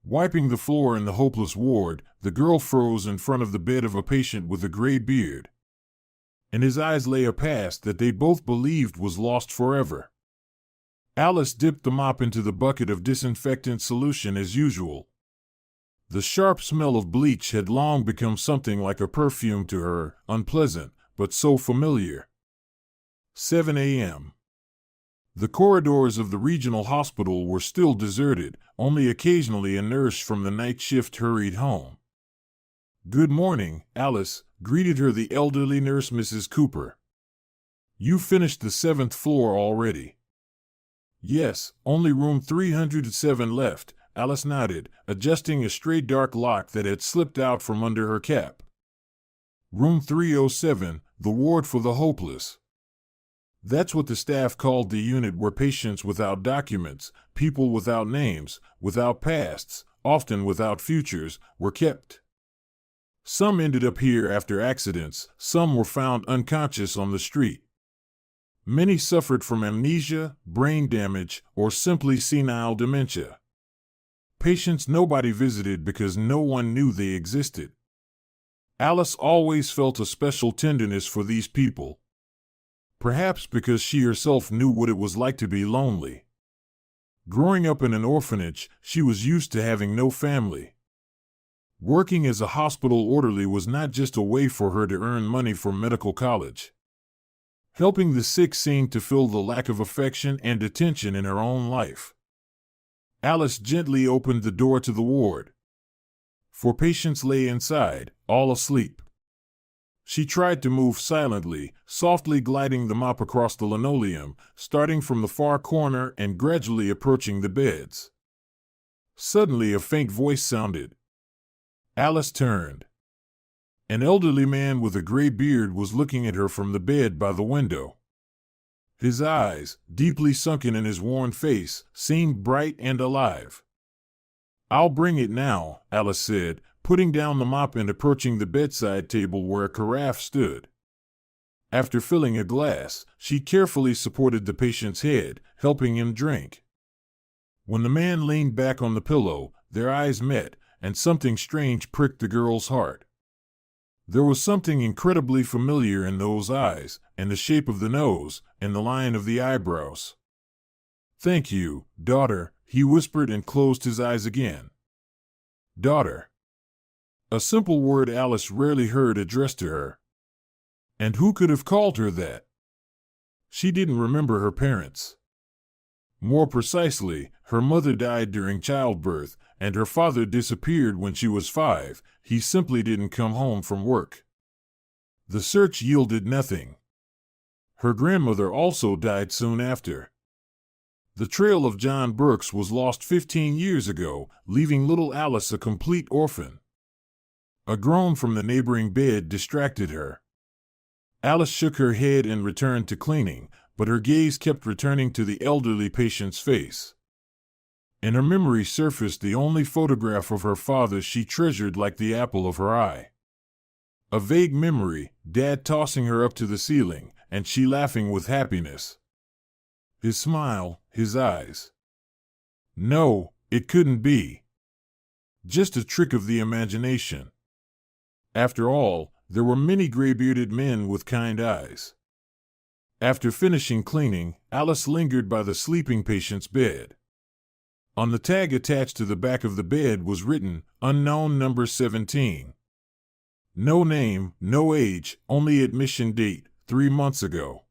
Wiping the floor in the hopeless ward, the girl froze in front of the bed of a patient with a gray beard. In his eyes lay a past that they both believed was lost forever. Alice dipped the mop into the bucket of disinfectant solution as usual. The sharp smell of bleach had long become something like a perfume to her, unpleasant, but so familiar. 7 a.m. The corridors of the regional hospital were still deserted, only occasionally a nurse from the night shift hurried home. "Good morning, Alice," greeted her the elderly nurse Mrs. Cooper. "You finished the 7th floor already." "Yes, only room 307 left," Alice nodded, adjusting a stray dark lock that had slipped out from under her cap. "Room 307, the ward for the hopeless. That's what the staff called the unit where patients without documents, people without names, without pasts, often without futures, were kept. Some ended up here after accidents, some were found unconscious on the street. Many suffered from amnesia, brain damage, or simply senile dementia. Patients nobody visited because no one knew they existed. Alice always felt a special tenderness for these people. Perhaps because she herself knew what it was like to be lonely. Growing up in an orphanage, she was used to having no family. Working as a hospital orderly was not just a way for her to earn money for medical college. Helping the sick seemed to fill the lack of affection and attention in her own life. Alice gently opened the door to the ward. 4 patients lay inside, all asleep. She tried to move silently, softly gliding the mop across the linoleum, starting from the far corner and gradually approaching the beds. Suddenly a faint voice sounded. Alice turned. An elderly man with a gray beard was looking at her from the bed by the window. His eyes, deeply sunken in his worn face, seemed bright and alive. "I'll bring it now," Alice said, putting down the mop and approaching the bedside table where a carafe stood. After filling a glass, she carefully supported the patient's head, helping him drink. When the man leaned back on the pillow, their eyes met, and something strange pricked the girl's heart. There was something incredibly familiar in those eyes, and the shape of the nose, and the line of the eyebrows. "Thank you, daughter," he whispered and closed his eyes again. Daughter. A simple word Alice rarely heard addressed to her. And who could have called her that? She didn't remember her parents. More precisely, her mother died during childbirth, and her father disappeared when she was 5. He simply didn't come home from work. The search yielded nothing. Her grandmother also died soon after. The trail of John Brooks was lost 15 years ago, leaving little Alice a complete orphan. A groan from the neighboring bed distracted her. Alice shook her head and returned to cleaning, but her gaze kept returning to the elderly patient's face. In her memory surfaced the only photograph of her father she treasured like the apple of her eye. A vague memory, Dad tossing her up to the ceiling, and she laughing with happiness. His smile, his eyes. No, it couldn't be. Just a trick of the imagination. After all, there were many gray-bearded men with kind eyes. After finishing cleaning, Alice lingered by the sleeping patient's bed. On the tag attached to the back of the bed was written, "Unknown number 17." No name, no age, only admission date, 3 months ago.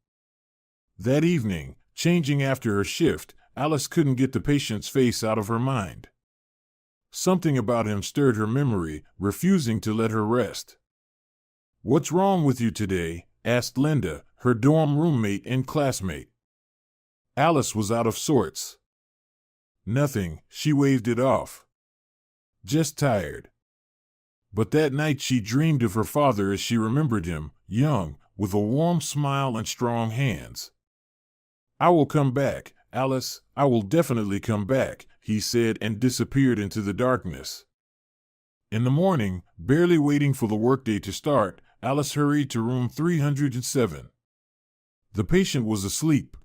That evening, changing after her shift, Alice couldn't get the patient's face out of her mind. Something about him stirred her memory, refusing to let her rest. "What's wrong with you today?" asked Linda, her dorm roommate and classmate. Alice was out of sorts. "Nothing," she waved it off. "Just tired." But that night she dreamed of her father as she remembered him, young, with a warm smile and strong hands. "I will come back, Alice, I will definitely come back," he said and disappeared into the darkness. In the morning, barely waiting for the workday to start, Alice hurried to room 307. The patient was asleep.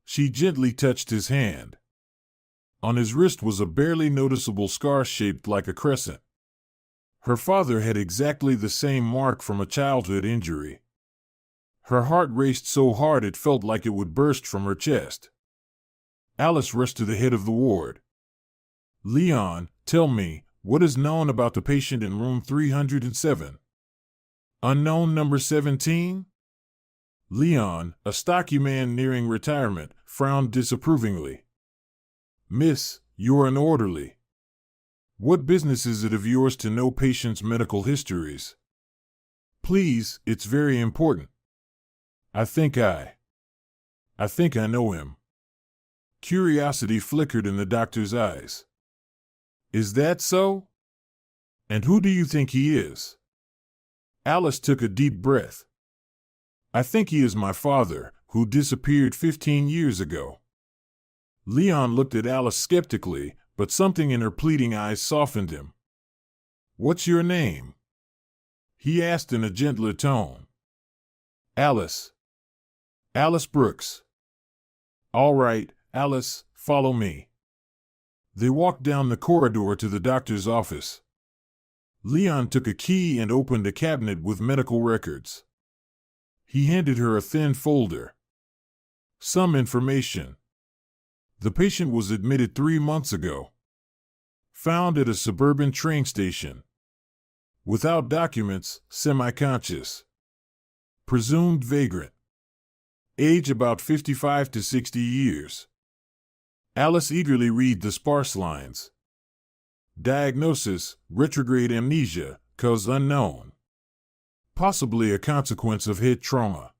She gently touched his hand. On his wrist was a barely noticeable scar shaped like a crescent. Her father had exactly the same mark from a childhood injury. Her heart raced so hard it felt like it would burst from her chest. Alice rushed to the head of the ward. "Leon, tell me, what is known about the patient in room 307? Unknown number 17? Leon, a stocky man nearing retirement, frowned disapprovingly. "Miss, you're an orderly. What business is it of yours to know patients' medical histories? Please, it's very important. I think I know him." Curiosity flickered in the doctor's eyes. "Is that so? And who do you think he is?" Alice took a deep breath. "I think he is my father, who disappeared 15 years ago." Leon looked at Alice skeptically, but something in her pleading eyes softened him. "What's your name?" he asked in a gentler tone. "Alice. Alice Brooks." "All right, Alice, follow me." They walked down the corridor to the doctor's office. Leon took a key and opened a cabinet with medical records. He handed her a thin folder. "Some information. The patient was admitted 3 months ago. Found at a suburban train station. Without documents, semi-conscious. Presumed vagrant. Age about 55 to 60 years. Alice eagerly read the sparse lines. Diagnosis, retrograde amnesia, cause unknown. Possibly a consequence of head trauma.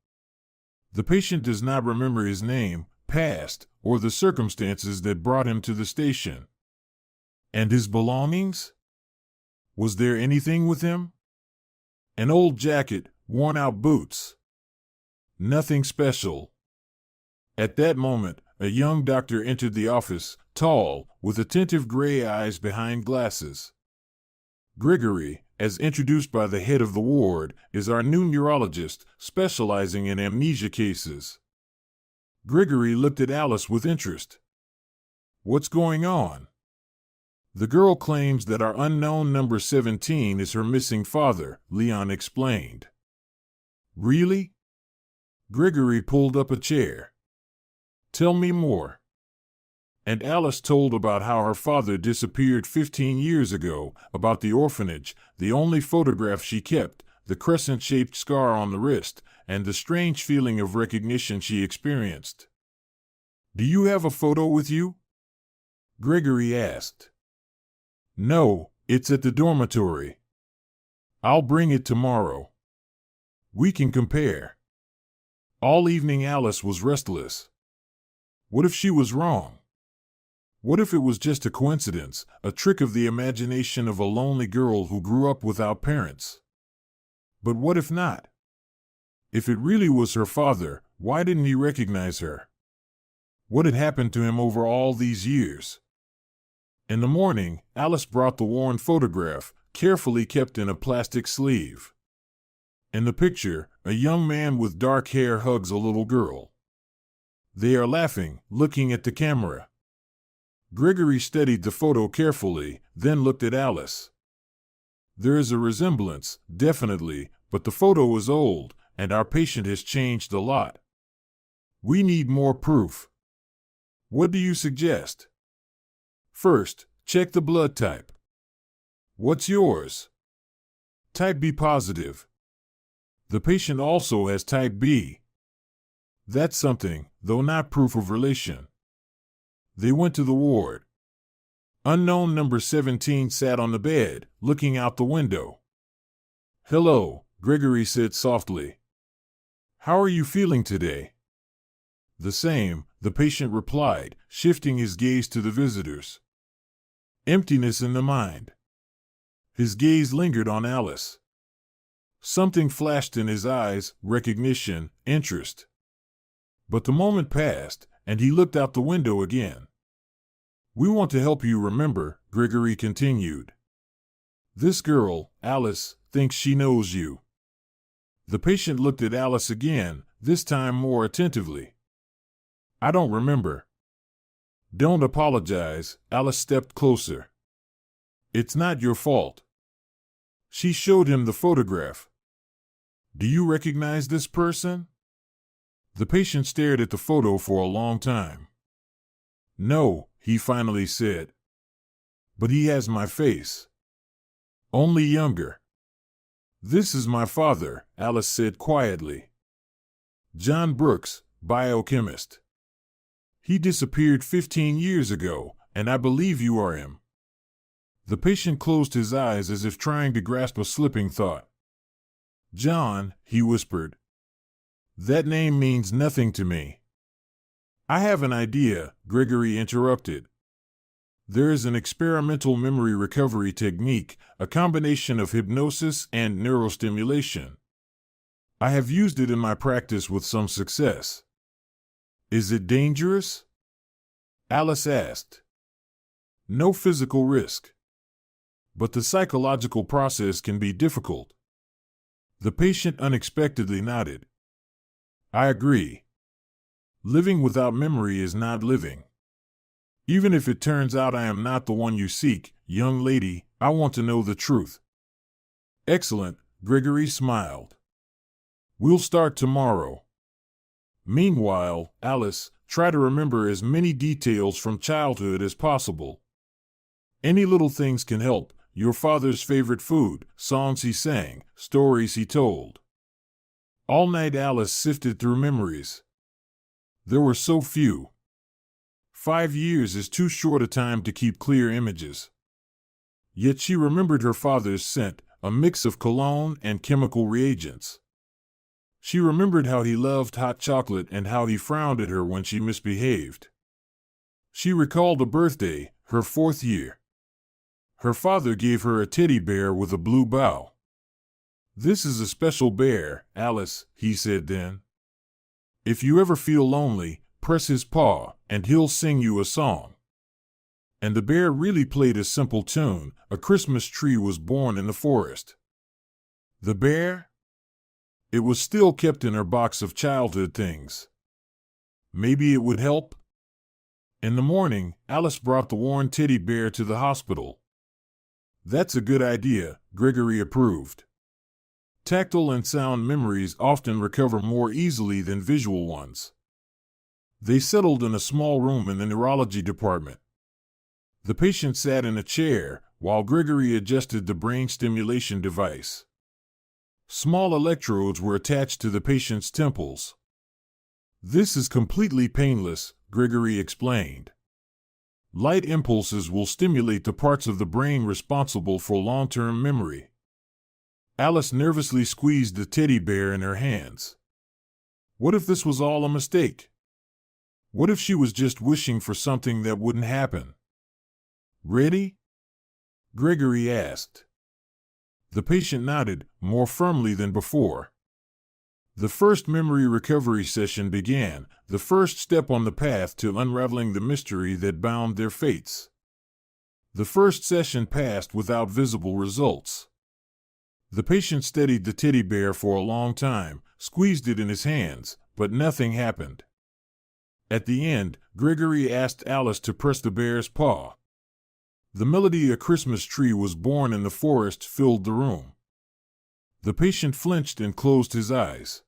The patient does not remember his name, past, or the circumstances that brought him to the station. And his belongings? Was there anything with him? An old jacket, worn-out boots. Nothing special." At that moment, a young doctor entered the office, tall, with attentive gray eyes behind glasses. "Gregory, as introduced by the head of the ward, is our new neurologist, specializing in amnesia cases." Gregory looked at Alice with interest. "What's going on?" "The girl claims that our unknown number 17 is her missing father," Leon explained. "Really?" Gregory pulled up a chair. "Tell me more." And Alice told about how her father disappeared 15 years ago, about the orphanage, the only photograph she kept, the crescent-shaped scar on the wrist, and the strange feeling of recognition she experienced. "Do you have a photo with you?" Gregory asked. "No, it's at the dormitory. I'll bring it tomorrow. We can compare." All evening Alice was restless. What if she was wrong? What if it was just a coincidence, a trick of the imagination of a lonely girl who grew up without parents? But what if not? If it really was her father, why didn't he recognize her? What had happened to him over all these years? In the morning, Alice brought the worn photograph, carefully kept in a plastic sleeve. In the picture, a young man with dark hair hugs a little girl. They are laughing, looking at the camera. Gregory studied the photo carefully, then looked at Alice. "There is a resemblance, definitely, but the photo is old, and our patient has changed a lot. We need more proof. What do you suggest?" "First, check the blood type." "What's yours?" "Type B positive." "The patient also has type B." "That's something, though not proof of relation." They went to the ward. Unknown number 17 sat on the bed, looking out the window. "Hello," Gregory said softly. "How are you feeling today?" "The same," the patient replied, shifting his gaze to the visitors. "Emptiness in the mind." His gaze lingered on Alice. Something flashed in his eyes, recognition, interest. But the moment passed, and he looked out the window again. "We want to help you remember," Gregory continued. "This girl, Alice, thinks she knows you." The patient looked at Alice again, this time more attentively. "I don't remember." Don't apologize, Alice stepped closer. It's not your fault. She showed him the photograph. Do you recognize this person? The patient stared at the photo for a long time. No, he finally said. But he has my face. Only younger. This is my father, Alice said quietly. John Brooks, biochemist. He disappeared 15 years ago, and I believe you are him. The patient closed his eyes as if trying to grasp a slipping thought. John, he whispered. That name means nothing to me. I have an idea, Gregory interrupted. There is an experimental memory recovery technique, a combination of hypnosis and neurostimulation. I have used it in my practice with some success. Is it dangerous? Alice asked. No physical risk. But the psychological process can be difficult. The patient unexpectedly nodded. I agree. Living without memory is not living. Even if it turns out I am not the one you seek, young lady, I want to know the truth. Excellent, Gregory smiled. We'll start tomorrow. Meanwhile, Alice, try to remember as many details from childhood as possible. Any little things can help. Your father's favorite food, songs he sang, stories he told. All night Alice sifted through memories. There were so few. 5 years is too short a time to keep clear images. Yet she remembered her father's scent, a mix of cologne and chemical reagents. She remembered how he loved hot chocolate and how he frowned at her when she misbehaved. She recalled a birthday, her 4th year. Her father gave her a teddy bear with a blue bow. This is a special bear, Alice, he said then. If you ever feel lonely, press his paw, and he'll sing you a song. And the bear really played a simple tune. A Christmas tree was born in the forest. The bear? It was still kept in her box of childhood things. Maybe it would help? In the morning, Alice brought the worn teddy bear to the hospital. That's a good idea, Gregory approved. Tactile and sound memories often recover more easily than visual ones. They settled in a small room in the neurology department. The patient sat in a chair while Gregory adjusted the brain stimulation device. Small electrodes were attached to the patient's temples. This is completely painless, Gregory explained. Light impulses will stimulate the parts of the brain responsible for long-term memory. Alice nervously squeezed the teddy bear in her hands. What if this was all a mistake? What if she was just wishing for something that wouldn't happen? Ready? Gregory asked. The patient nodded, more firmly than before. The first memory recovery session began, the first step on the path to unraveling the mystery that bound their fates. The first session passed without visible results. The patient studied the teddy bear for a long time, squeezed it in his hands, but nothing happened. At the end, Gregory asked Alice to press the bear's paw. The melody "A Christmas Tree Was Born in the Forest" filled the room. The patient flinched and closed his eyes.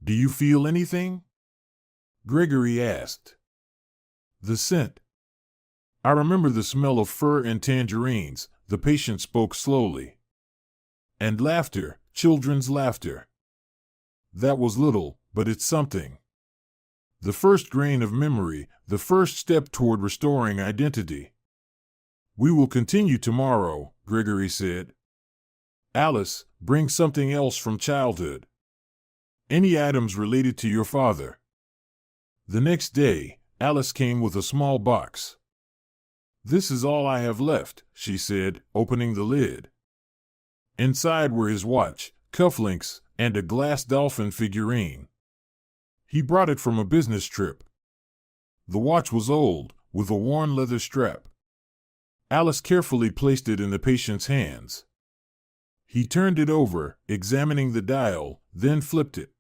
Do you feel anything? Gregory asked. The scent. I remember the smell of fur and tangerines, the patient spoke slowly. And laughter, children's laughter. That was little, but it's something. The first grain of memory, the first step toward restoring identity. We will continue tomorrow, Gregory said. Alice, bring something else from childhood. Any items related to your father. The next day, Alice came with a small box. This is all I have left, she said, opening the lid. Inside were his watch, cufflinks, and a glass dolphin figurine. He brought it from a business trip. The watch was old, with a worn leather strap. Alice carefully placed it in the patient's hands. He turned it over, examining the dial, then flipped it.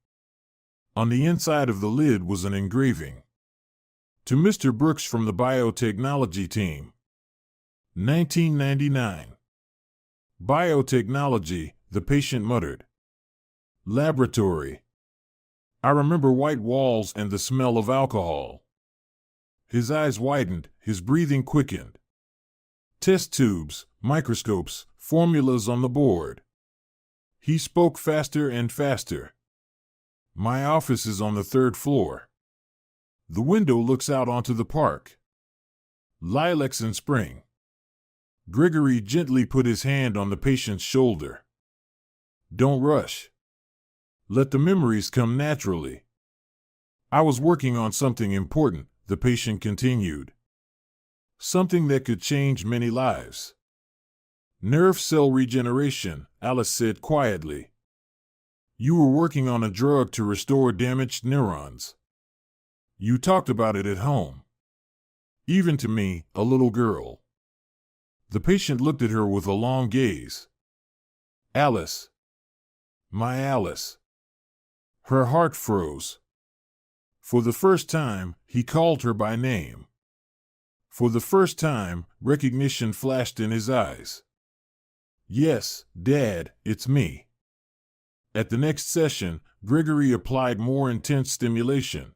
On the inside of the lid was an engraving. To Mr. Brooks from the biotechnology team. 1999. Biotechnology, the patient muttered. Laboratory. I remember white walls and the smell of alcohol. His eyes widened, his breathing quickened. Test tubes, microscopes, formulas on the board. He spoke faster and faster. My office is on the 3rd floor. The window looks out onto the park. Lilacs in spring. Gregory gently put his hand on the patient's shoulder. Don't rush. Let the memories come naturally. I was working on something important, the patient continued. Something that could change many lives. Nerve cell regeneration, Alice said quietly. You were working on a drug to restore damaged neurons. You talked about it at home. Even to me, a little girl. The patient looked at her with a long gaze. Alice. My Alice. Her heart froze. For the first time, he called her by name. For the first time, recognition flashed in his eyes. Yes, Dad, it's me. At the next session, Gregory applied more intense stimulation.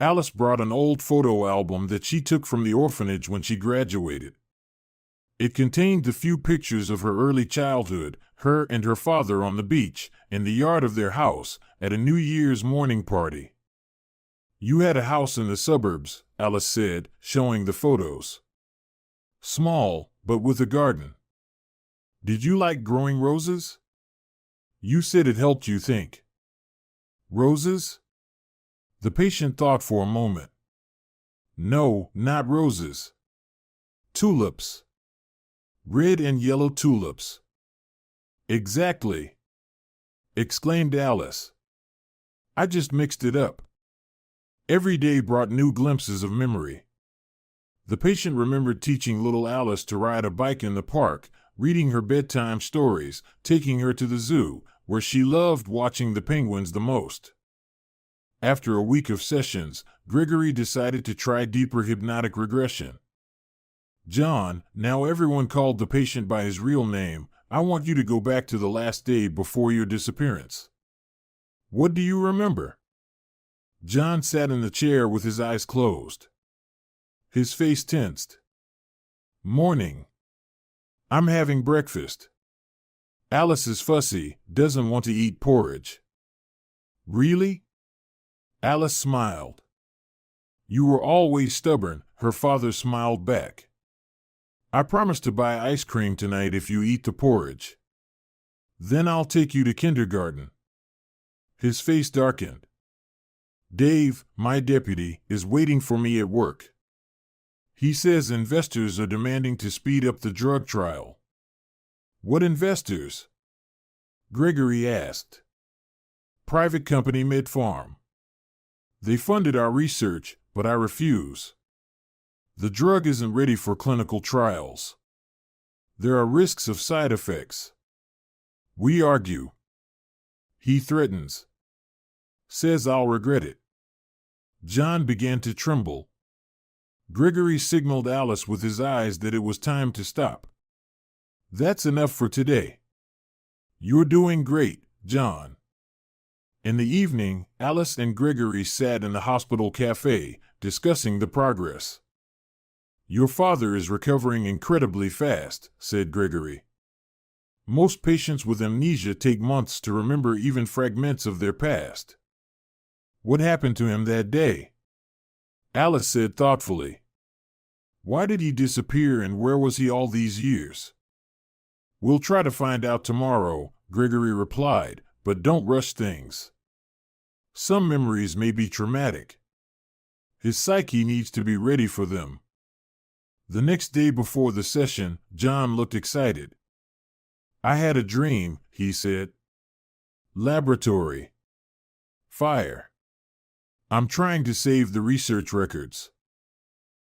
Alice brought an old photo album that she took from the orphanage when she graduated. It contained the few pictures of her early childhood, her and her father on the beach, in the yard of their house, at a New Year's morning party. You had a house in the suburbs, Alice said, showing the photos. Small, but with a garden. Did you like growing roses? You said it helped you think. Roses? The patient thought for a moment. No, not roses. Tulips. Red and yellow tulips. Exactly, exclaimed Alice. I just mixed it up. Every day brought new glimpses of memory. The patient remembered teaching little Alice to ride a bike in the park, reading her bedtime stories, taking her to the zoo, where she loved watching the penguins the most. After a week of sessions, Gregory decided to try deeper hypnotic regression. John, now everyone called the patient by his real name, I want you to go back to the last day before your disappearance. What do you remember? John sat in the chair with his eyes closed. His face tensed. Morning. I'm having breakfast. Alice is fussy, doesn't want to eat porridge. Really? Alice smiled. You were always stubborn, her father smiled back. I promise to buy ice cream tonight if you eat the porridge. Then I'll take you to kindergarten. His face darkened. Dave, my deputy, is waiting for me at work. He says investors are demanding to speed up the drug trial. What investors? Gregory asked. Private company Mid-Farm. They funded our research, but I refuse. The drug isn't ready for clinical trials. There are risks of side effects. We argue. He threatens. Says I'll regret it. John began to tremble. Gregory signaled Alice with his eyes that it was time to stop. That's enough for today. You're doing great, John. In the evening, Alice and Gregory sat in the hospital cafe, discussing the progress. Your father is recovering incredibly fast, said Gregory. Most patients with amnesia take months to remember even fragments of their past. What happened to him that day? Alice said thoughtfully. Why did he disappear and where was he all these years? We'll try to find out tomorrow, Gregory replied, but don't rush things. Some memories may be traumatic. His psyche needs to be ready for them. The next day before the session, John looked excited. I had a dream, he said. Laboratory. Fire. I'm trying to save the research records.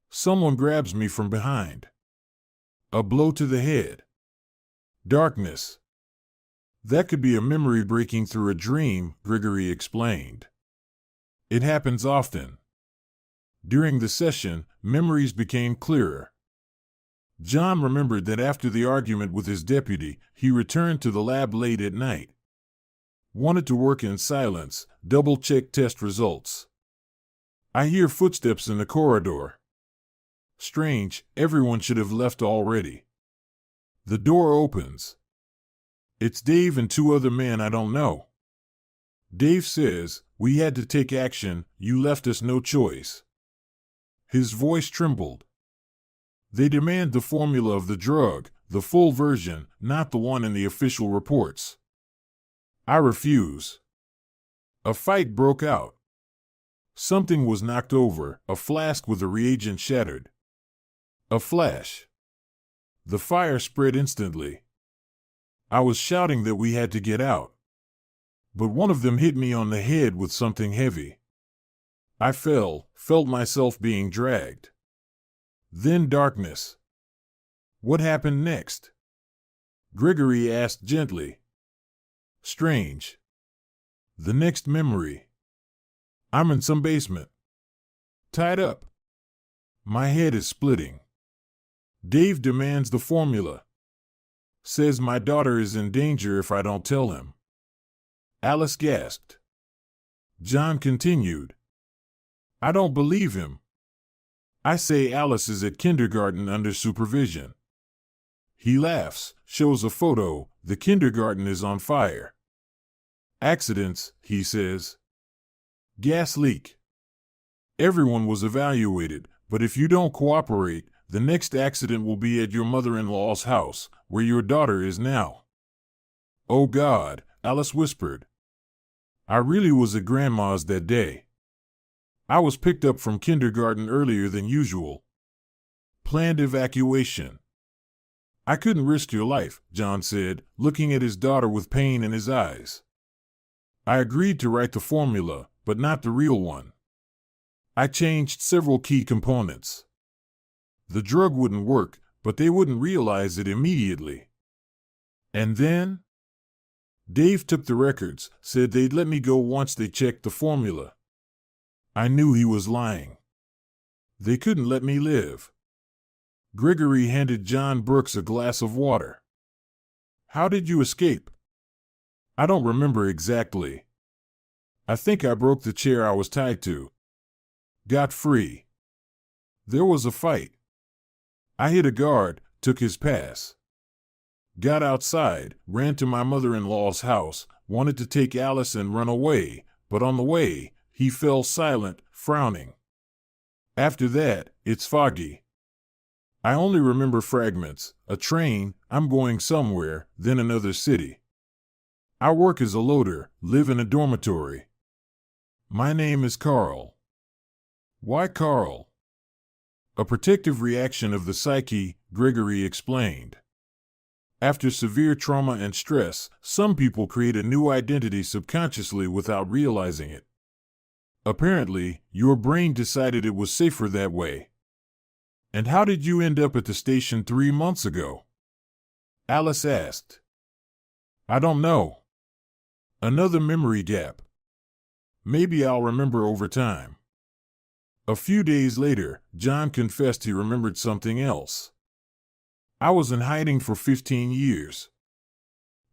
Someone grabs me from behind. A blow to the head. Darkness. That could be a memory breaking through a dream, Gregory explained. It happens often. During the session, memories became clearer. John remembered that after the argument with his deputy, he returned to the lab late at night. Wanted to work in silence, double-check test results. I hear footsteps in the corridor. Strange, everyone should have left already. The door opens. It's Dave and two other men I don't know. Dave says, "We had to take action, you left us no choice." His voice trembled. They demand the formula of the drug, the full version, not the one in the official reports. I refuse. A fight broke out. Something was knocked over, a flask with a reagent shattered. A flash. The fire spread instantly. I was shouting that we had to get out. But one of them hit me on the head with something heavy. I felt myself being dragged. Then darkness. What happened next? Gregory asked gently. Strange. The next memory. I'm in some basement. Tied up. My head is splitting. Dave demands the formula. Says my daughter is in danger if I don't tell him. Alice gasped. John continued. I don't believe him. I say Alice is at kindergarten under supervision. He laughs, shows a photo, the kindergarten is on fire. Accidents, he says. Gas leak. Everyone was evaluated, but if you don't cooperate, the next accident will be at your mother-in-law's house, where your daughter is now. Oh God, Alice whispered. I really was at Grandma's that day. I was picked up from kindergarten earlier than usual. Planned evacuation. I couldn't risk your life, John said, looking at his daughter with pain in his eyes. I agreed to write the formula, but not the real one. I changed several key components. The drug wouldn't work, but they wouldn't realize it immediately. And then? Dave took the records, said they'd let me go once they checked the formula. I knew he was lying. They couldn't let me live. Gregory handed John Brooks a glass of water. How did you escape? I don't remember exactly. I think I broke the chair I was tied to. Got free. There was a fight. I hit a guard, took his pass. Got outside, ran to my mother-in-law's house, wanted to take Alice and run away, but on the way, he fell silent, frowning. After that, it's foggy. I only remember fragments, a train, I'm going somewhere, then another city. I work as a loader, live in a dormitory. My name is Carl. Why Carl? A protective reaction of the psyche, Gregory explained. After severe trauma and stress, some people create a new identity subconsciously without realizing it. Apparently, your brain decided it was safer that way. And how did you end up at the station 3 months ago? Alice asked. I don't know. Another memory gap. Maybe I'll remember over time. A few days later, John confessed he remembered something else. I was in hiding for 15 years.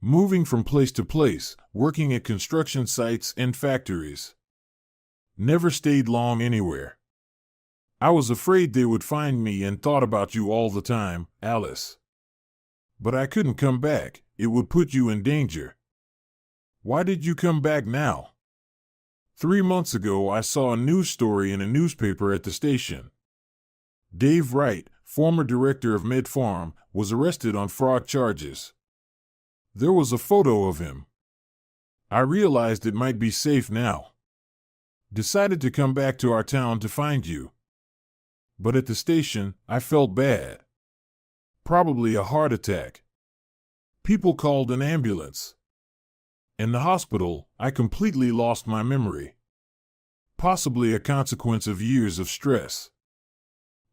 Moving from place to place, working at construction sites and factories. Never stayed long anywhere. I was afraid they would find me and thought about you all the time, Alice. But I couldn't come back, it would put you in danger. Why did you come back now? 3 months ago I saw a news story in a newspaper at the station. Dave Wright, former director of Med Farm, was arrested on fraud charges. There was a photo of him. I realized it might be safe now. Decided to come back to our town to find you. But at the station, I felt bad. Probably a heart attack. People called an ambulance. In the hospital, I completely lost my memory. Possibly a consequence of years of stress.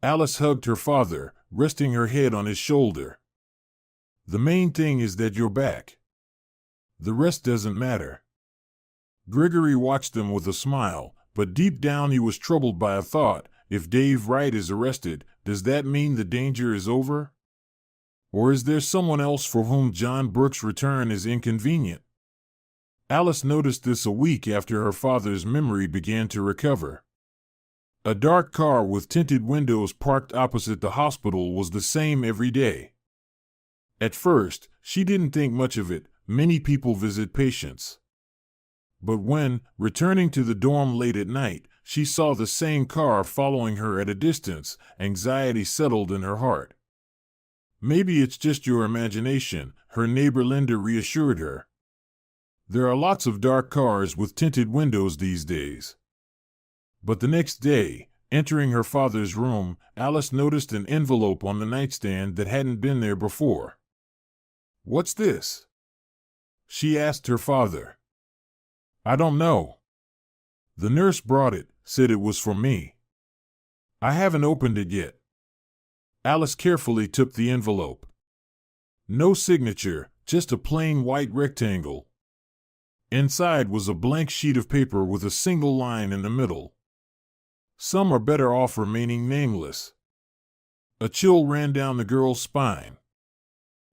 Alice hugged her father, resting her head on his shoulder. The main thing is that you're back. The rest doesn't matter. Gregory watched them with a smile, but deep down he was troubled by a thought, If Dave Wright is arrested, does that mean the danger is over? Or is there someone else for whom John Brooks' return is inconvenient? Alice noticed this a week after her father's memory began to recover. A dark car with tinted windows parked opposite the hospital was the same every day. At first, she didn't think much of it. Many people visit patients. But when, returning to the dorm late at night, she saw the same car following her at a distance, anxiety settled in her heart. Maybe it's just your imagination, her neighbor Linda reassured her. There are lots of dark cars with tinted windows these days. But the next day, entering her father's room, Alice noticed an envelope on the nightstand that hadn't been there before. "What's this?" she asked her father. "I don't know. The nurse brought it, said it was for me. I haven't opened it yet." Alice carefully took the envelope. No signature, just a plain white rectangle. Inside was a blank sheet of paper with a single line in the middle. "Some are better off remaining nameless." A chill ran down the girl's spine.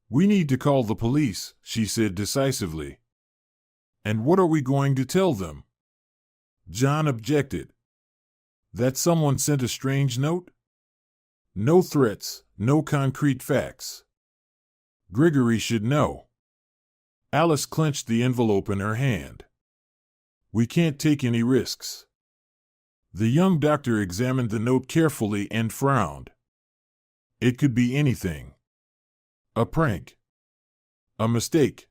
"We need to call the police," she said decisively. "And what are we going to tell them?" John objected. "That someone sent a strange note? No threats, no concrete facts. Gregory should know." Alice clenched the envelope in her hand. "We can't take any risks." The young doctor examined the note carefully and frowned. It could be anything. A prank. A mistake.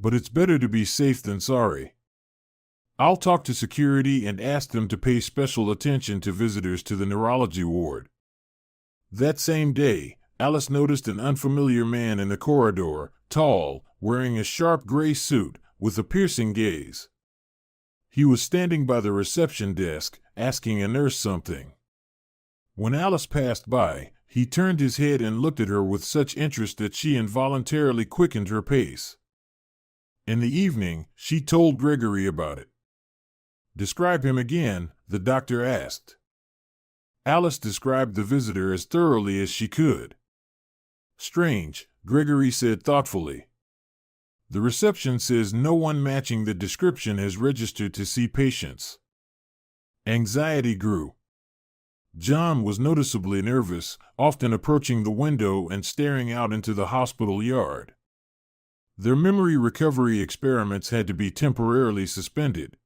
But it's better to be safe than sorry. I'll talk to security and ask them to pay special attention to visitors to the neurology ward. That same day, Alice noticed an unfamiliar man in the corridor, tall, wearing a sharp gray suit, with a piercing gaze. He was standing by the reception desk, asking a nurse something. When Alice passed by, he turned his head and looked at her with such interest that she involuntarily quickened her pace. In the evening, she told Gregory about it. "Describe him again," the doctor asked. Alice described the visitor as thoroughly as she could. "Strange," Gregory said thoughtfully. "The reception says no one matching the description has registered to see patients." Anxiety grew. John was noticeably nervous, often approaching the window and staring out into the hospital yard. Their memory recovery experiments had to be temporarily suspended.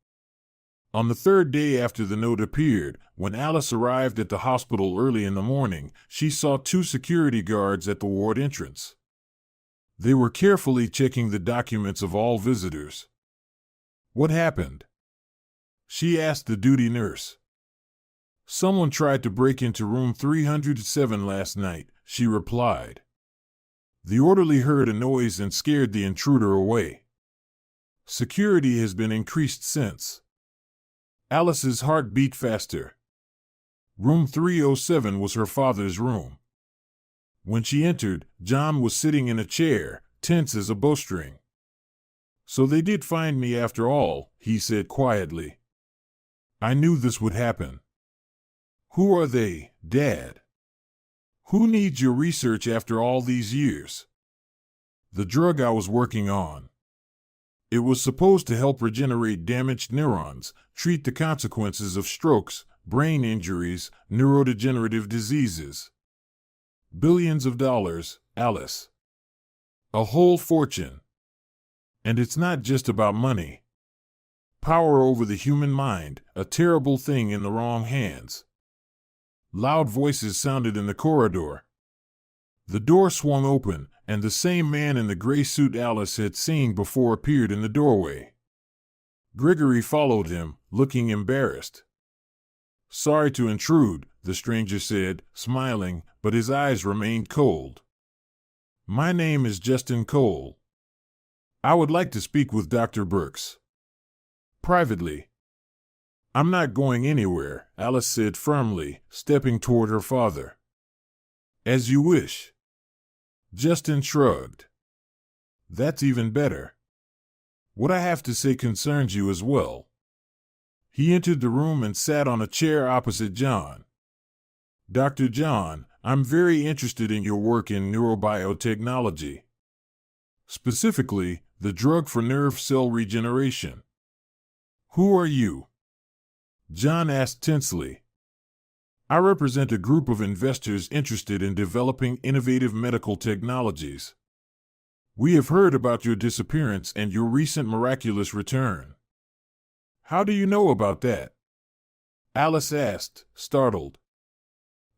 On the third day after the note appeared, when Alice arrived at the hospital early in the morning, she saw 2 security guards at the ward entrance. They were carefully checking the documents of all visitors. "What happened?" she asked the duty nurse. "Someone tried to break into room 307 last night," she replied. The orderly heard a noise and scared the intruder away. Security has been increased since. Alice's heart beat faster. Room 307 was her father's room. When she entered, John was sitting in a chair, tense as a bowstring. "So they did find me after all," he said quietly. "I knew this would happen." "Who are they, Dad? Who needs your research after all these years?" "The drug I was working on. It was supposed to help regenerate damaged neurons, treat the consequences of strokes, brain injuries, neurodegenerative diseases. Billions of dollars, Alice. A whole fortune. And it's not just about money. Power over the human mind, a terrible thing in the wrong hands." Loud voices sounded in the corridor. The door swung open, and the same man in the gray suit Alice had seen before appeared in the doorway. Gregory followed him, looking embarrassed. "Sorry to intrude," the stranger said, smiling, but his eyes remained cold. "My name is Justin Cole. I would like to speak with Dr. Brooks. Privately." "I'm not going anywhere," Alice said firmly, stepping toward her father. "As you wish." Justin shrugged. "That's even better. What I have to say concerns you as well." He entered the room and sat on a chair opposite John. Dr. John, I'm very interested in your work in neurobiotechnology. Specifically, the drug for nerve cell regeneration. Who are you? John asked tensely. I represent a group of investors interested in developing innovative medical technologies. We have heard about your disappearance and your recent miraculous return. How do you know about that? Alice asked, startled.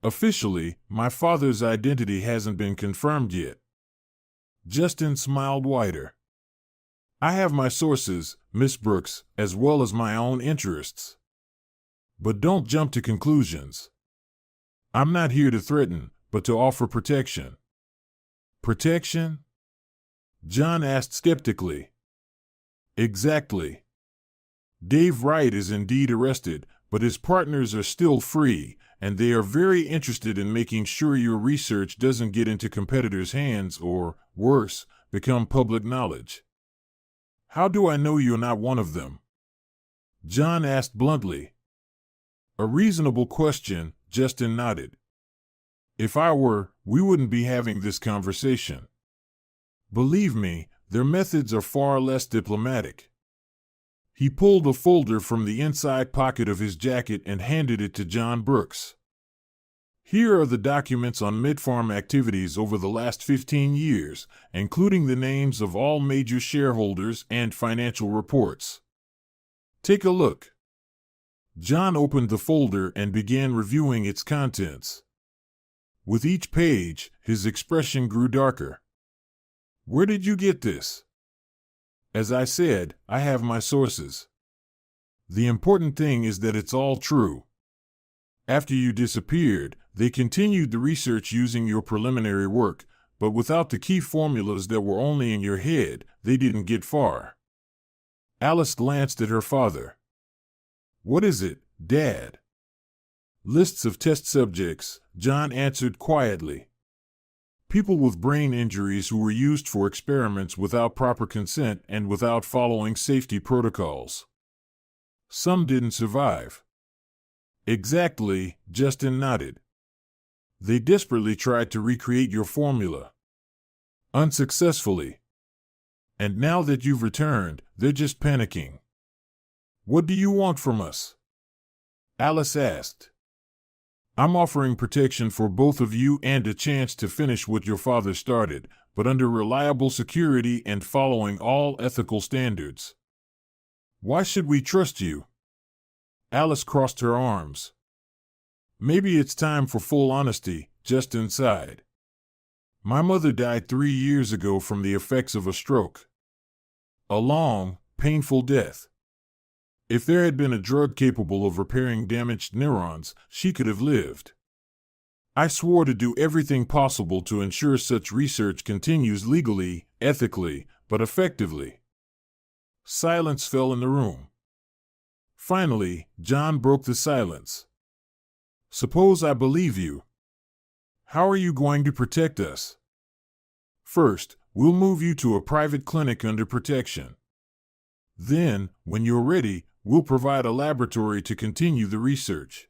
Officially, my father's identity hasn't been confirmed yet. Justin smiled wider. I have my sources, Miss Brooks, as well as my own interests. But don't jump to conclusions. I'm not here to threaten, but to offer protection. Protection? John asked skeptically. Exactly. Dave Wright is indeed arrested, but his partners are still free, and they are very interested in making sure your research doesn't get into competitors' hands or, worse, become public knowledge. How do I know you're not one of them? John asked bluntly. A reasonable question, Justin nodded. If I were, we wouldn't be having this conversation. Believe me, their methods are far less diplomatic. He pulled a folder from the inside pocket of his jacket and handed it to John Brooks. Here are the documents on MedFarm activities over the last 15 years, including the names of all major shareholders and financial reports. Take a look. John opened the folder and began reviewing its contents. With each page, his expression grew darker. Where did you get this? As I said, I have my sources. The important thing is that it's all true. After you disappeared, they continued the research using your preliminary work, but without the key formulas that were only in your head, they didn't get far. Alice glanced at her father. What is it, Dad? Lists of test subjects, John answered quietly. People with brain injuries who were used for experiments without proper consent and without following safety protocols. Some didn't survive. Exactly, Justin nodded. They desperately tried to recreate your formula. Unsuccessfully. And now that you've returned, they're just panicking. What do you want from us? Alice asked. I'm offering protection for both of you and a chance to finish what your father started, but under reliable security and following all ethical standards. Why should we trust you? Alice crossed her arms. Maybe it's time for full honesty, Justin sighed. My mother died 3 years ago from the effects of a stroke. A long, painful death. If there had been a drug capable of repairing damaged neurons, she could have lived. I swore to do everything possible to ensure such research continues legally, ethically, but effectively. Silence fell in the room. Finally, John broke the silence. Suppose I believe you. How are you going to protect us? First, we'll move you to a private clinic under protection. Then, when you're ready, we'll provide a laboratory to continue the research.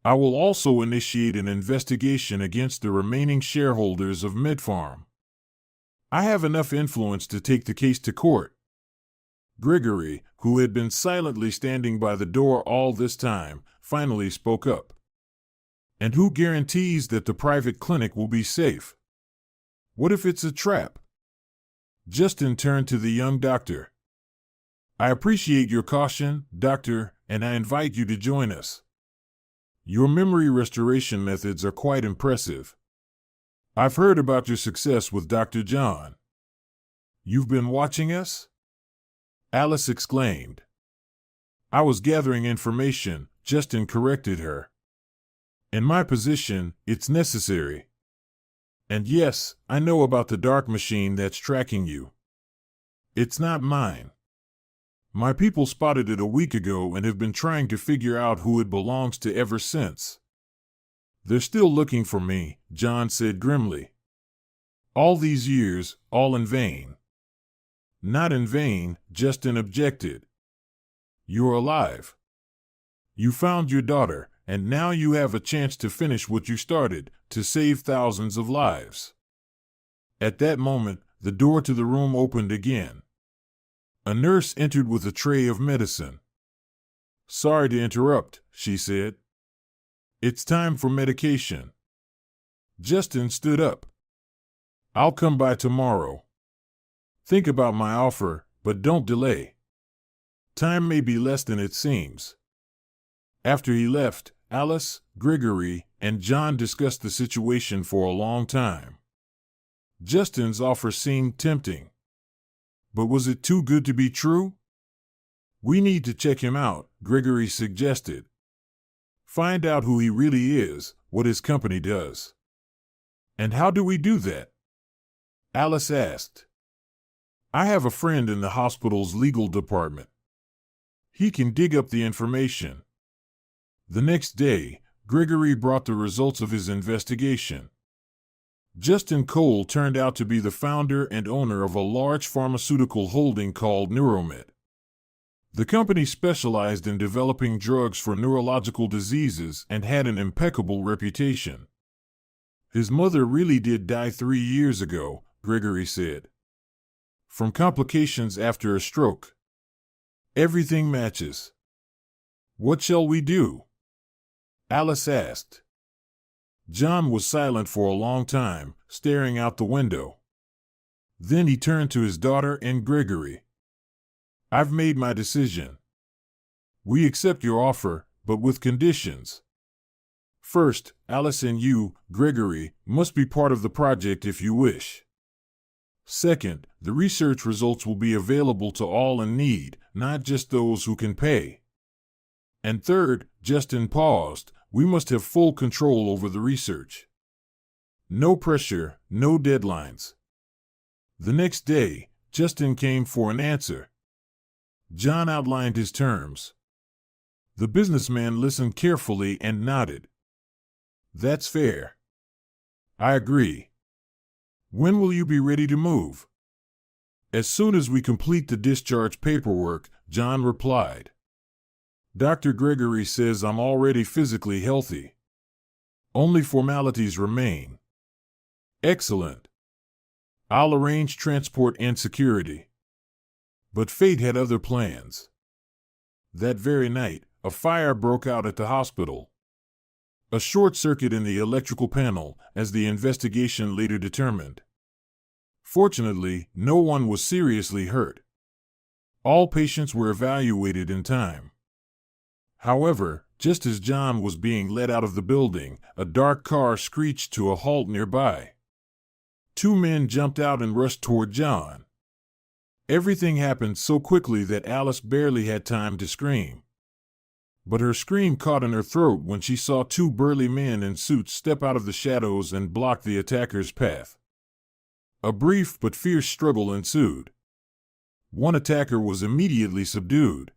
I will also initiate an investigation against the remaining shareholders of MedFarm. I have enough influence to take the case to court. Gregory, who had been silently standing by the door all this time, finally spoke up. And who guarantees that the private clinic will be safe? What if it's a trap? Justin turned to the young doctor. I appreciate your caution, Doctor, and I invite you to join us. Your memory restoration methods are quite impressive. I've heard about your success with Dr. John. You've been watching us? Alice exclaimed. I was gathering information, Justin corrected her. In my position, it's necessary. And yes, I know about the dark machine that's tracking you. It's not mine. My people spotted it a week ago and have been trying to figure out who it belongs to ever since. They're still looking for me, John said grimly. All these years, all in vain. Not in vain, Justin objected. You're alive. You found your daughter, and now you have a chance to finish what you started, to save thousands of lives." At that moment, the door to the room opened again. A nurse entered with a tray of medicine. "Sorry to interrupt," she said. "It's time for medication." Justin stood up. "I'll come by tomorrow. Think about my offer, but don't delay. Time may be less than it seems." After he left, Alice, Gregory, and John discussed the situation for a long time. Justin's offer seemed tempting. But was it too good to be true? "We need to check him out," Gregory suggested. "Find out who he really is, what his company does." "And how do we do that?" Alice asked. "I have a friend in the hospital's legal department. He can dig up the information." The next day, Gregory brought the results of his investigation. Justin Cole turned out to be the founder and owner of a large pharmaceutical holding called Neuromed. The company specialized in developing drugs for neurological diseases and had an impeccable reputation. "His mother really did die 3 years ago," Gregory said. "From complications after a stroke. Everything matches." "What shall we do?" Alice asked. John was silent for a long time, staring out the window. Then he turned to his daughter and Gregory. "I've made my decision. We accept your offer, but with conditions. First, Alice and you, Gregory, must be part of the project if you wish. Second, the research results will be available to all in need, not just those who can pay. And third," Justin paused, "we must have full control over the research. No pressure, no deadlines." The next day, Justin came for an answer. John outlined his terms. The businessman listened carefully and nodded. "That's fair. I agree. When will you be ready to move?" "As soon as we complete the discharge paperwork," John replied. "Dr. Gregory says I'm already physically healthy. Only formalities remain." "Excellent. I'll arrange transport and security." But fate had other plans. That very night, a fire broke out at the hospital. A short circuit in the electrical panel, as the investigation later determined. Fortunately, no one was seriously hurt. All patients were evaluated in time. However, just as John was being led out of the building, a dark car screeched to a halt nearby. 2 men jumped out and rushed toward John. Everything happened so quickly that Alice barely had time to scream. But her scream caught in her throat when she saw 2 burly men in suits step out of the shadows and block the attacker's path. A brief but fierce struggle ensued. One attacker was immediately subdued.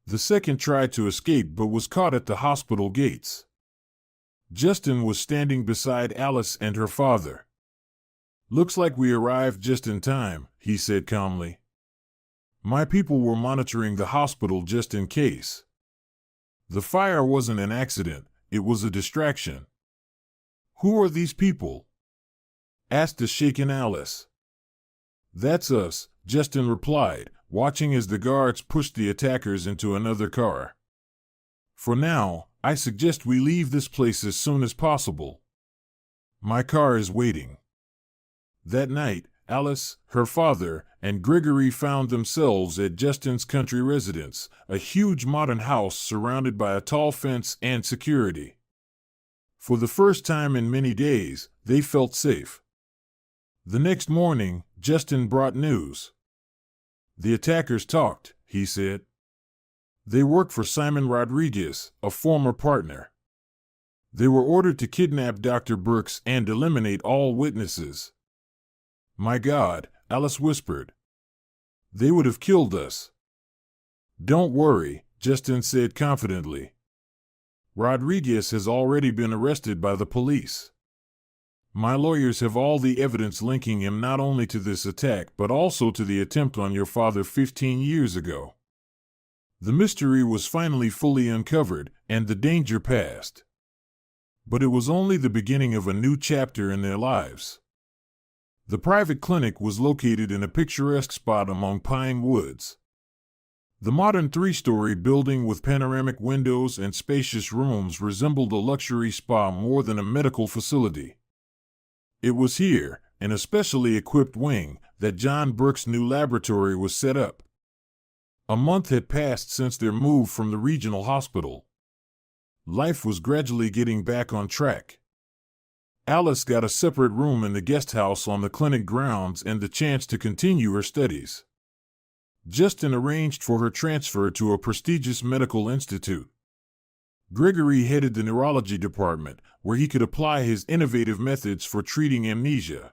The second tried to escape but was caught at the hospital gates. Justin was standing beside Alice and her father. "Looks like we arrived just in time," he said calmly. "My people were monitoring the hospital just in case. The fire wasn't an accident, it was a distraction." "Who are these people?" asked the shaken Alice. "That's us," Justin replied, watching as the guards pushed the attackers into another car. "For now, I suggest we leave this place as soon as possible. My car is waiting." That night, Alice, her father, and Gregory found themselves at Justin's country residence, a huge modern house surrounded by a tall fence and security. For the first time in many days, they felt safe. The next morning, Justin brought news. "The attackers talked," he said. "They work for Simon Rodriguez, a former partner. They were ordered to kidnap Dr. Brooks and eliminate all witnesses." "My God," Alice whispered. "They would have killed us." "Don't worry," Justin said confidently. "Rodriguez has already been arrested by the police. My lawyers have all the evidence linking him not only to this attack but also to the attempt on your father 15 years ago." The mystery was finally fully uncovered, and the danger passed. But it was only the beginning of a new chapter in their lives. The private clinic was located in a picturesque spot among pine woods. The modern three-story building with panoramic windows and spacious rooms resembled a luxury spa more than a medical facility. It was here, in a specially equipped wing, that John Burke's new laboratory was set up. A month had passed since their move from the regional hospital. Life was gradually getting back on track. Alice got a separate room in the guest house on the clinic grounds and the chance to continue her studies. Justin arranged for her transfer to a prestigious medical institute. Gregory headed the neurology department, where he could apply his innovative methods for treating amnesia.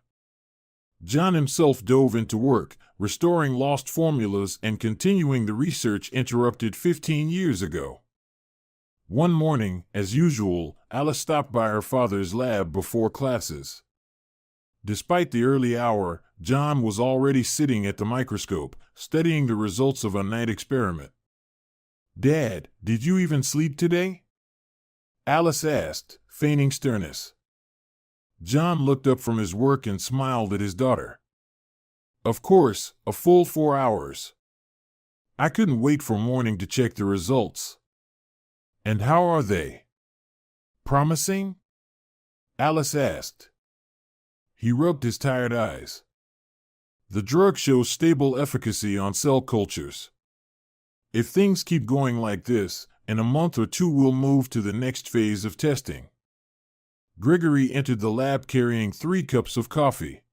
John himself dove into work, restoring lost formulas and continuing the research interrupted 15 years ago. One morning, as usual, Alice stopped by her father's lab before classes. Despite the early hour, John was already sitting at the microscope, studying the results of a night experiment. "Dad, did you even sleep today?" Alice asked, feigning sternness. John looked up from his work and smiled at his daughter. "Of course, a full 4 hours. I couldn't wait for morning to check the results." "And how are they? Promising?" Alice asked. He rubbed his tired eyes. "The drug shows stable efficacy on cell cultures. If things keep going like this, in a month or two we'll move to the next phase of testing." Gregory entered the lab carrying 3 cups of coffee.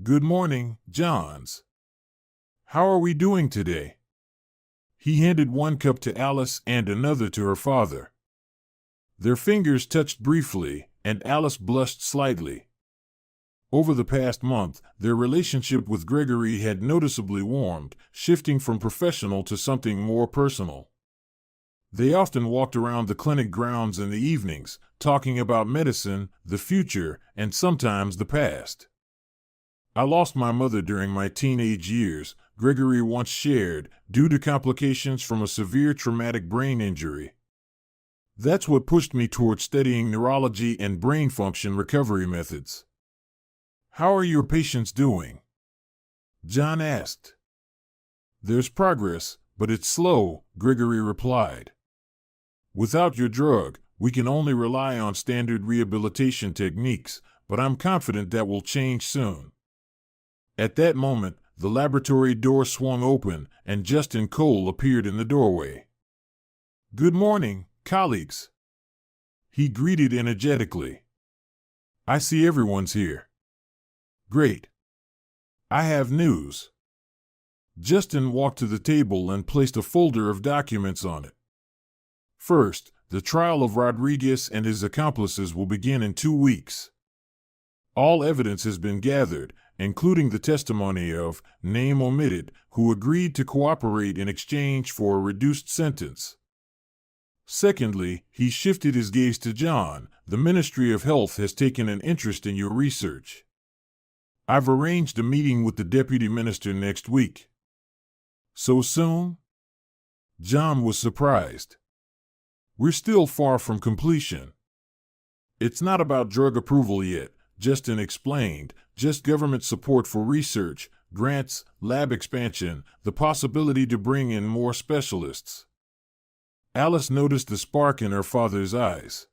"Good morning, Johns. How are we doing today?" He handed 1 cup to Alice and another to her father. Their fingers touched briefly, and Alice blushed slightly. Over the past month, their relationship with Gregory had noticeably warmed, shifting from professional to something more personal. They often walked around the clinic grounds in the evenings, talking about medicine, the future, and sometimes the past. "I lost my mother during my teenage years," Gregory once shared, due to complications from a severe traumatic brain injury. "That's what pushed me toward studying neurology and brain function recovery methods." "How are your patients doing?" John asked. "There's progress, but it's slow," Gregory replied. "Without your drug, we can only rely on standard rehabilitation techniques, but I'm confident that will change soon." At that moment, the laboratory door swung open, and Justin Cole appeared in the doorway. "Good morning, colleagues," he greeted energetically. "I see everyone's here." "Great. I have news." Justin walked to the table and placed a folder of documents on it. "First, the trial of Rodriguez and his accomplices will begin in 2 weeks. All evidence has been gathered, including the testimony of, name omitted, who agreed to cooperate in exchange for a reduced sentence. Secondly, he shifted his gaze to John. The Ministry of Health has taken an interest in your research. I've arranged a meeting with the Deputy Minister next week." "So soon?" John was surprised. "We're still far from completion." "It's not about drug approval yet," Justin explained, "just government support for research, grants, lab expansion, the possibility to bring in more specialists." Alice noticed the spark in her father's eyes.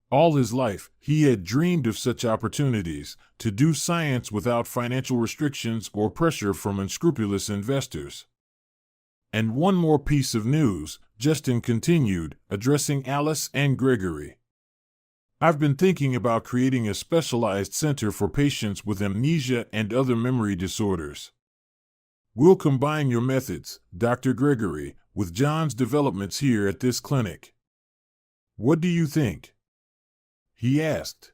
All his life, he had dreamed of such opportunities, to do science without financial restrictions or pressure from unscrupulous investors. "And one more piece of news," Justin continued, addressing Alice and Gregory. "I've been thinking about creating a specialized center for patients with amnesia and other memory disorders. We'll combine your methods, Dr. Gregory, with John's developments here at this clinic. What do you think?" he asked.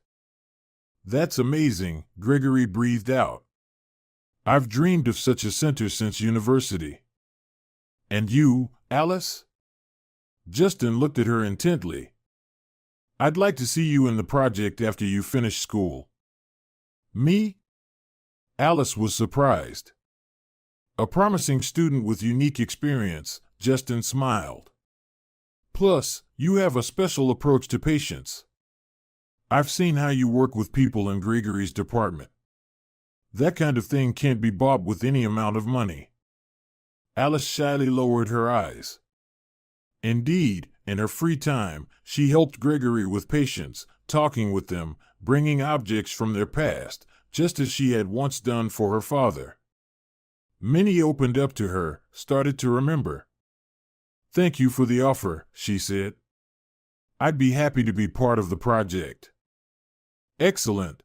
"That's amazing," Gregory breathed out. "I've dreamed of such a center since university." "And you, Alice?" Justin looked at her intently. "I'd like to see you in the project after you finish school." "Me?" Alice was surprised. A promising student with unique experience, Justin smiled. Plus, you have a special approach to patients. I've seen how you work with people in Gregory's department. That kind of thing can't be bought with any amount of money. Alice shyly lowered her eyes. Indeed, in her free time, she helped Gregory with patients, talking with them, bringing objects from their past, just as she had once done for her father. Many opened up to her, started to remember. Thank you for the offer, she said. I'd be happy to be part of the project. Excellent.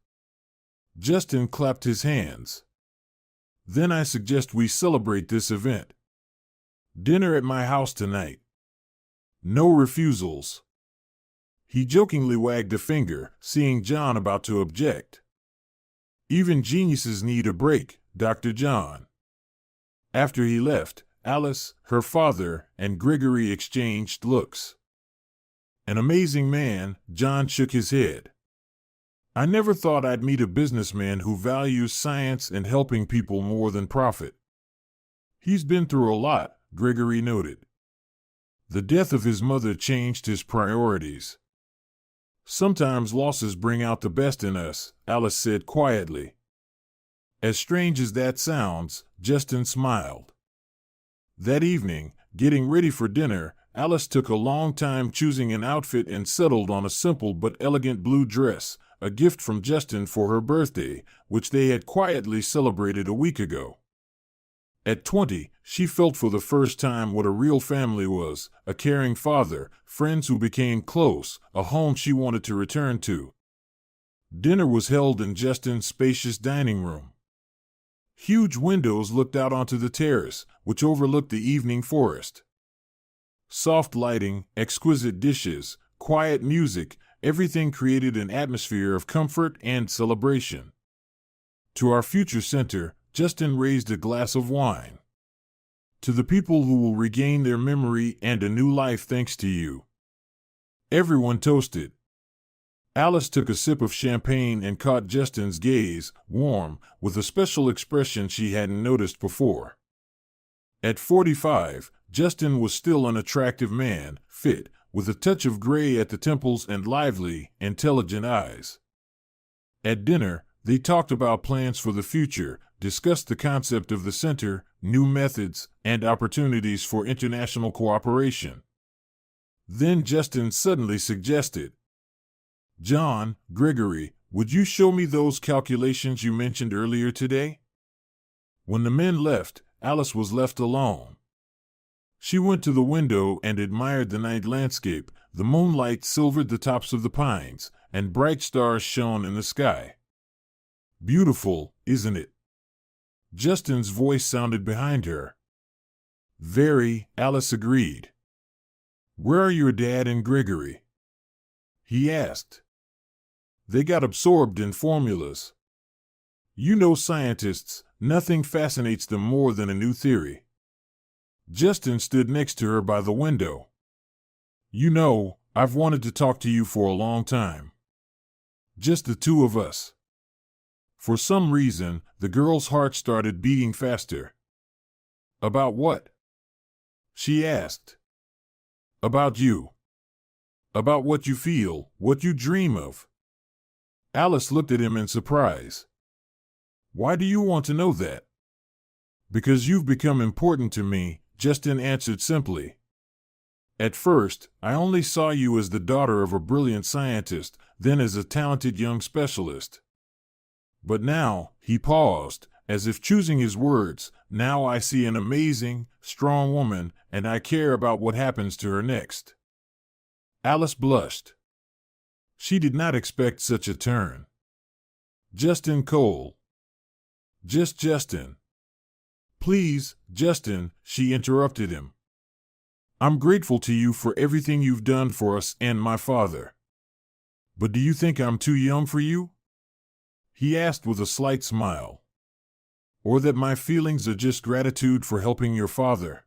Justin clapped his hands. Then I suggest we celebrate this event. Dinner at my house tonight. No refusals. He jokingly wagged a finger, seeing John about to object. Even geniuses need a break, Dr. John. After he left, Alice, her father, and Gregory exchanged looks. An amazing man, John shook his head. I never thought I'd meet a businessman who values science and helping people more than profit. He's been through a lot, Gregory noted. The death of his mother changed his priorities. Sometimes losses bring out the best in us, Alice said quietly. As strange as that sounds, Justin smiled. That evening, getting ready for dinner, Alice took a long time choosing an outfit and settled on a simple but elegant blue dress, a gift from Justin for her birthday, which they had quietly celebrated a week ago. At 20, she felt for the first time what a real family was, a caring father, friends who became close, a home she wanted to return to. Dinner was held in Justin's spacious dining room. Huge windows looked out onto the terrace, which overlooked the evening forest. Soft lighting, exquisite dishes, quiet music, everything created an atmosphere of comfort and celebration. To our future center, Justin raised a glass of wine. To the people who will regain their memory and a new life thanks to you. Everyone toasted. Alice took a sip of champagne and caught Justin's gaze, warm, with a special expression she hadn't noticed before. At 45, Justin was still an attractive man, fit, with a touch of gray at the temples and lively, intelligent eyes. At dinner, they talked about plans for the future, discussed the concept of the center, new methods, and opportunities for international cooperation. Then Justin suddenly suggested, John, Gregory, would you show me those calculations you mentioned earlier today? When the men left, Alice was left alone. She went to the window and admired the night landscape. The moonlight silvered the tops of the pines, and bright stars shone in the sky. Beautiful, isn't it? Justin's voice sounded behind her. Very, Alice agreed. Where are your dad and Gregory? He asked. They got absorbed in formulas. You know scientists, nothing fascinates them more than a new theory. Justin stood next to her by the window. You know, I've wanted to talk to you for a long time. Just the two of us. For some reason, the girl's heart started beating faster. About what? She asked. About you. About what you feel, what you dream of. Alice looked at him in surprise. Why do you want to know that? Because you've become important to me, Justin answered simply. At first, I only saw you as the daughter of a brilliant scientist, then as a talented young specialist. But now, he paused, as if choosing his words, now I see an amazing, strong woman, and I care about what happens to her next. Alice blushed. She did not expect such a turn. Justin Cole. Just Justin. Please, Justin, she interrupted him. I'm grateful to you for everything you've done for us and my father. But do you think I'm too young for you? He asked with a slight smile. Or that my feelings are just gratitude for helping your father?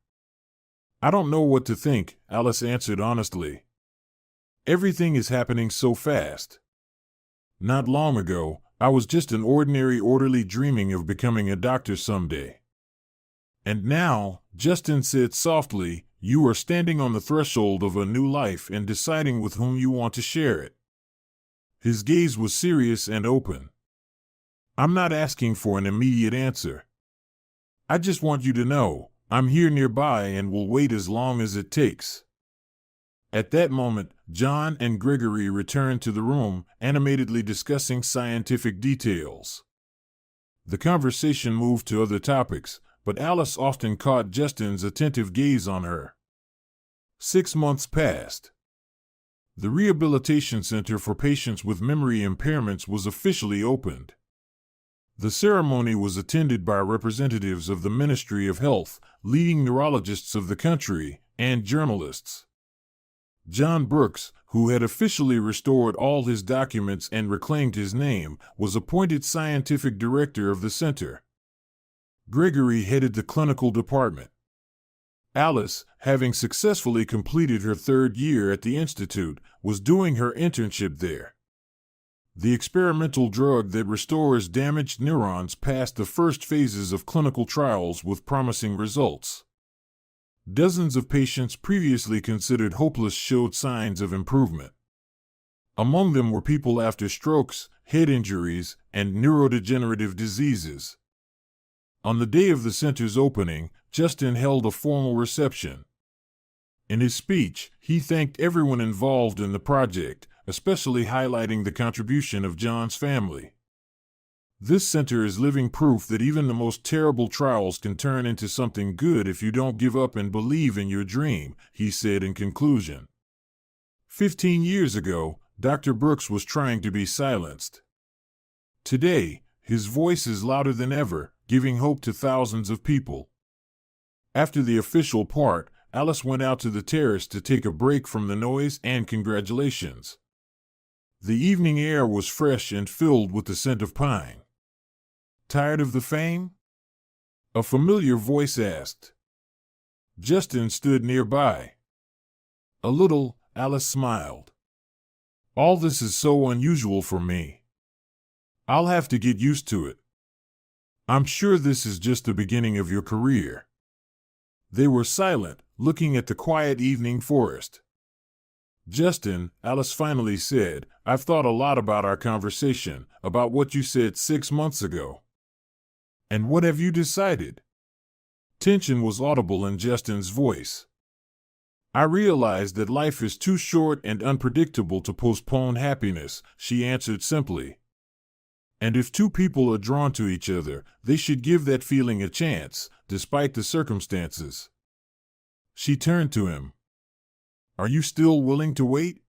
I don't know what to think, Alice answered honestly. Everything is happening so fast. Not long ago, I was just an ordinary orderly dreaming of becoming a doctor someday. And now, Justin said softly, You are standing on the threshold of a new life and deciding with whom you want to share it. His gaze was serious and open. I'm not asking for an immediate answer. I just want you to know, I'm here nearby and will wait as long as it takes. At that moment, John and Gregory returned to the room, animatedly discussing scientific details. The conversation moved to other topics, but Alice often caught Justin's attentive gaze on her. 6 months passed. The Rehabilitation Center for Patients with Memory Impairments was officially opened. The ceremony was attended by representatives of the Ministry of Health, leading neurologists of the country, and journalists. John Brooks, who had officially restored all his documents and reclaimed his name, was appointed scientific director of the center. Gregory headed the clinical department. Alice, having successfully completed her 3rd year at the institute, was doing her internship there. The experimental drug that restores damaged neurons passed the first phases of clinical trials with promising results. Dozens of patients previously considered hopeless showed signs of improvement. Among them were people after strokes, head injuries, and neurodegenerative diseases. On the day of the center's opening, Justin held a formal reception. In his speech, he thanked everyone involved in the project, especially highlighting the contribution of John's family. This center is living proof that even the most terrible trials can turn into something good if you don't give up and believe in your dream, he said in conclusion. 15 years ago, Dr. Brooks was trying to be silenced. Today, his voice is louder than ever, giving hope to thousands of people. After the official part, Alice went out to the terrace to take a break from the noise and congratulations. The evening air was fresh and filled with the scent of pine. Tired of the fame? A familiar voice asked. Justin stood nearby. A little, Alice smiled. All this is so unusual for me. I'll have to get used to it. I'm sure this is just the beginning of your career. They were silent, looking at the quiet evening forest. Justin, Alice finally said, I've thought a lot about our conversation, about what you said 6 months ago. And what have you decided? Tension was audible in Justin's voice. I realize that life is too short and unpredictable to postpone happiness, she answered simply. And if two people are drawn to each other, they should give that feeling a chance, despite the circumstances. She turned to him. Are you still willing to wait?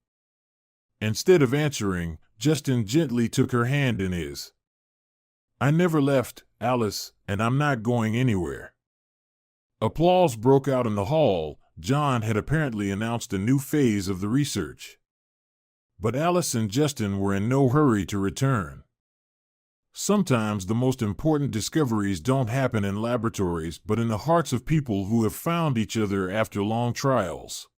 Instead of answering, Justin gently took her hand in his. I never left, Alice, and I'm not going anywhere. Applause broke out in the hall. John had apparently announced a new phase of the research. But Alice and Justin were in no hurry to return. Sometimes the most important discoveries don't happen in laboratories but in the hearts of people who have found each other after long trials.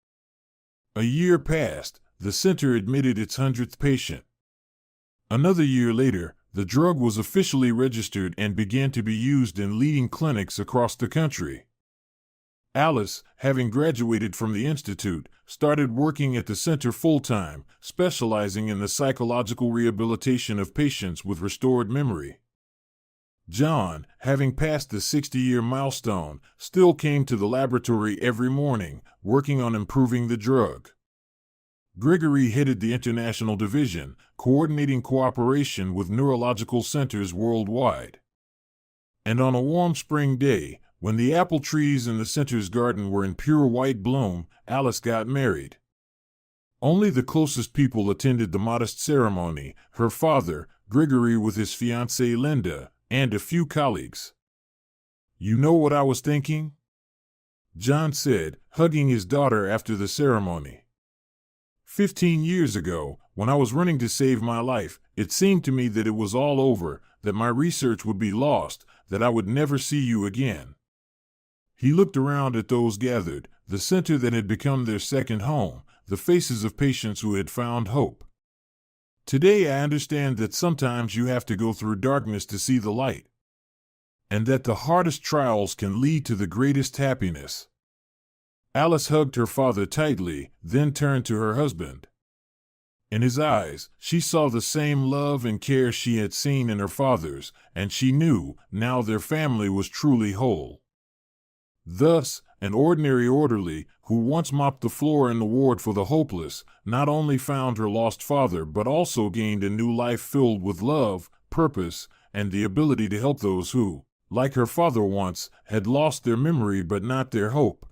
A year passed. The center admitted its 100th patient. Another year later, the drug was officially registered and began to be used in leading clinics across the country. Alice, having graduated from the institute, started working at the center full-time, specializing in the psychological rehabilitation of patients with restored memory. John, having passed the 60-year milestone, still came to the laboratory every morning, working on improving the drug. Gregory headed the international division, coordinating cooperation with neurological centers worldwide. And on a warm spring day, when the apple trees in the center's garden were in pure white bloom, Alice got married. Only the closest people attended the modest ceremony, her father, Gregory with his fiancée Linda, and a few colleagues. You know what I was thinking? John said, hugging his daughter after the ceremony. 15 years ago, when I was running to save my life, it seemed to me that it was all over, that my research would be lost, that I would never see you again. He looked around at those gathered, the center that had become their second home, the faces of patients who had found hope. Today I understand that sometimes you have to go through darkness to see the light, and that the hardest trials can lead to the greatest happiness. Alice hugged her father tightly, then turned to her husband. In his eyes, she saw the same love and care she had seen in her father's, and she knew now their family was truly whole. Thus, an ordinary orderly, who once mopped the floor in the ward for the hopeless, not only found her lost father but also gained a new life filled with love, purpose, and the ability to help those who, like her father once, had lost their memory but not their hope.